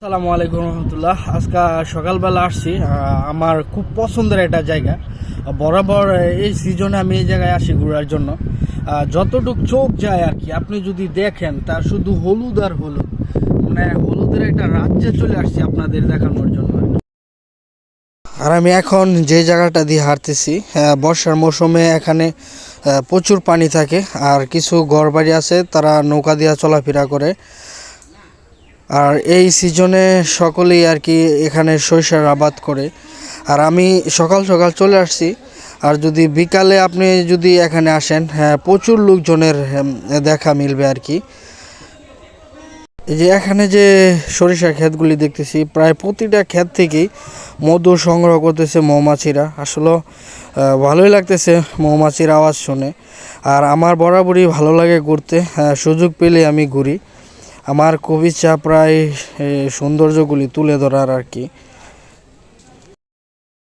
আসসালামু আলাইকুম রহমতুল্লাহ। আজকে সকালবেলা আসছি আমার খুব পছন্দের একটা জায়গা। বরাবর এই সিজনে আমি এই জায়গায় আসি ঘোরার জন্য। যতটুক চোখ যায় আর কি, আপনি যদি দেখেন তা শুধু হলুদ আর হলুদ, মানে হলুদের একটা রাজ্যে চলে আসছি আপনাদের দেখানোর জন্য। আর আমি এখন যে জায়গাটা দিয়ে হাঁটতেছি, বর্ষার মৌসুমে এখানে প্রচুর পানি থাকে আর কিছু ঘরবাড়ি আছে, তারা নৌকা দিয়ে চলাফেরা করে। আর এই সিজনে সকলেই আর কি এখানে সরিষার আবাদ করে। আর আমি সকাল সকাল চলে আসছি। আর যদি বিকালে আপনি যদি এখানে আসেন, হ্যাঁ, প্রচুর লোকজনের দেখা মিলবে আর কি। এই যে এখানে যে সরিষার ক্ষেতগুলি দেখতেছি, প্রায় প্রতিটা ক্ষেত থেকেই মধু সংগ্রহ করতেছে মৌমাছিরা। আসলে ভালোই লাগতেছে মৌমাছির আওয়াজ শুনে। আর আমার বরাবরই ভালো লাগে ঘুরতে, সুযোগ পেলে আমি ঘুরি। আমার খুব ইচ্ছা প্রায় সৌন্দর্যগুলি তুলে ধরার আর কি।